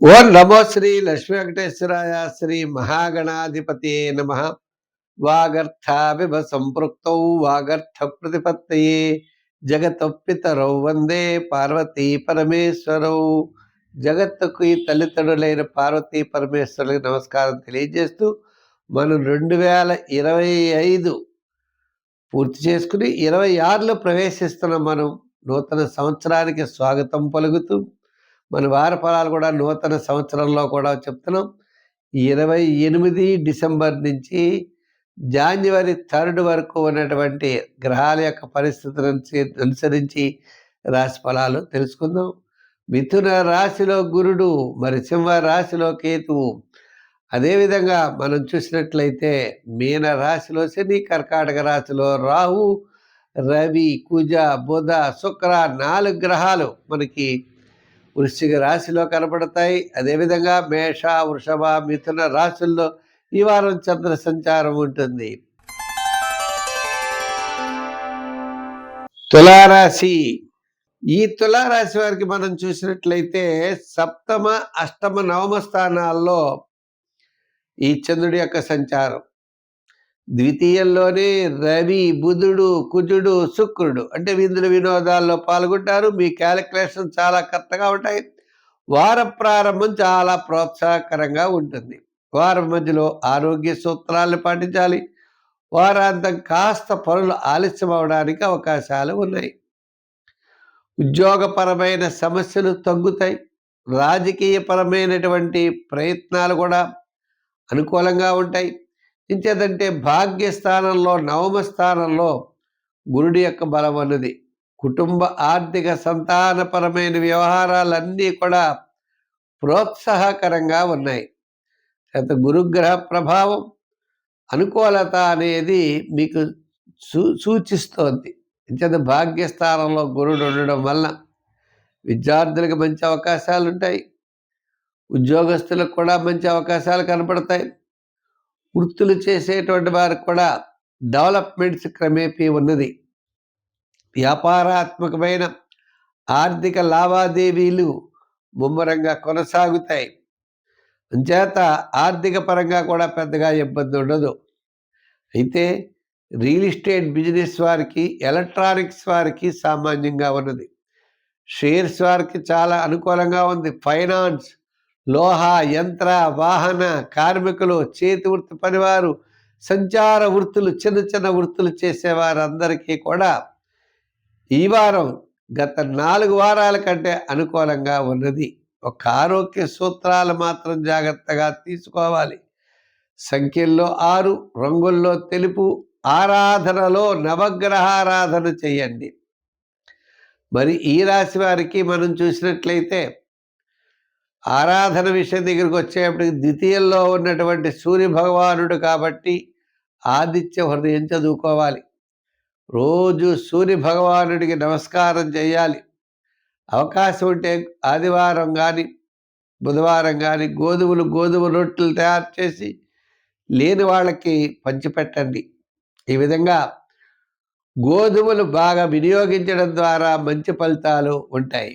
ఓం నమో శ్రీ లక్ష్మీ వెంకటేశ్వరాయ శ్రీ మహాగణాధిపతియే నమః. వాగర్థావివ సంపృక్తౌ వాగర్థ ప్రతిపత్తయే జగతః పితరౌ వందే పార్వతీ పరమేశ్వరౌ. జగత్తుకు ఈ తల్లిదండ్రులైన పార్వతీ పరమేశ్వరులకు నమస్కారం తెలియజేస్తూ మనం 2025 పూర్తి చేసుకుని 26లో ప్రవేశిస్తున్న మనం నూతన సంవత్సరానికి స్వాగతం పలుకుతూ మన వార ఫలాలు కూడా నూతన సంవత్సరంలో కూడా చెప్తున్నాం. 28 డిసెంబర్ నుంచి జాన్యువరి 3 వరకు ఉన్నటువంటి గ్రహాల యొక్క పరిస్థితులను అనుసరించి రాశి ఫలాలు తెలుసుకుందాం. మిథున రాశిలో గురుడు, మరి సింహ రాశిలో కేతువు, అదేవిధంగా మనం చూసినట్లయితే మీన రాశిలో శని, కర్కాటక రాశిలో రాహు, రవి, కుజ, బుధ, శుక్ర 4 గ్రహాలు మనకి వృశ్చిక రాశిలో కనపడతాయి. అదేవిధంగా మేష, వృషభ, మిథున రాశుల్లో ఈ వారం చంద్ర సంచారం ఉంటుంది. తులారాశి. ఈ తులారాశి వారికి మనం చూసినట్లయితే సప్తమ, అష్టమ, నవమ స్థానాల్లో ఈ చంద్రుడి యొక్క సంచారం. ద్వితీయంలోనే రవి, బుధుడు, కుజుడు, శుక్రుడు, అంటే విందులు వినోదాల్లో పాల్గొంటారు. మీ క్యాలిక్యులేషన్ చాలా కరెక్ట్గా ఉంటాయి. వార ప్రారంభం చాలా ప్రోత్సాహకరంగా ఉంటుంది. వారం మధ్యలో ఆరోగ్య సూత్రాలను పాటించాలి. వారాంతం కాస్త పనులు ఆలస్యం అవడానికి అవకాశాలు ఉన్నాయి. ఉద్యోగపరమైన సమస్యలు తగ్గుతాయి. రాజకీయపరమైనటువంటి ప్రయత్నాలు కూడా అనుకూలంగా ఉంటాయి. ఇంకేదంటే భాగ్యస్థానంలో, నవమ స్థానంలో గురుడి యొక్క బలం అన్నది. కుటుంబ ఆర్థిక సంతానపరమైన వ్యవహారాలన్నీ కూడా ప్రోత్సాహకరంగా ఉన్నాయి. గురుగ్రహ ప్రభావం, అనుకూలత అనేది మీకు సూచిస్తోంది. ఇంకేత భాగ్యస్థానంలో గురుడు ఉండడం వలన విద్యార్థులకు మంచి అవకాశాలు ఉంటాయి. ఉద్యోగస్తులకు కూడా మంచి అవకాశాలు కనపడతాయి. వృత్తులు చేసేటువంటి వారికి కూడా డెవలప్మెంట్స్ క్రమేపీ ఉన్నది. వ్యాపారాత్మకమైన ఆర్థిక లావాదేవీలు ముమ్మరంగా కొనసాగుతాయి. అంచేత ఆర్థిక పరంగా కూడా పెద్దగా ఇబ్బంది ఉండదు. అయితే రియల్ ఎస్టేట్ బిజినెస్ వారికి, ఎలక్ట్రానిక్స్ వారికి సామాన్యంగా ఉన్నది. షేర్స్ వారికి చాలా అనుకూలంగా ఉంది. ఫైనాన్స్, లోహ, యంత్ర, వాహన కార్మికులు, చేతి వృత్తి పనివారు, సంచార వృత్తులు, చిన్న చిన్న వృత్తులు చేసేవారందరికీ కూడా ఈ వారం గత 4 వారాల కంటే అనుకూలంగా ఉన్నది. ఒక ఆరోగ్య సూత్రాలు మాత్రం జాగ్రత్తగా తీసుకోవాలి. సంఖ్యల్లో 6, రంగుల్లో తెలుపు, ఆరాధనలో నవగ్రహారాధన చేయండి. మరి ఈ రాశి వారికి మనం చూసినట్లయితే ఆరాధన విషయం దగ్గరికి వచ్చేప్పటికి ద్వితీయంలో ఉన్నటువంటి సూర్య భగవానుడు కాబట్టి ఆదిత్య హృదయం చదువుకోవాలి. రోజు సూర్య భగవానుడికి నమస్కారం చేయాలి. అవకాశం ఉంటే ఆదివారం కానీ బుధవారం కానీ గోధుమ రొట్టెలు తయారు చేసి లేని వాళ్ళకి పంచిపెట్టండి. ఈ విధంగా గోధుమలు బాగా వినియోగించడం ద్వారా మంచి ఫలితాలు ఉంటాయి.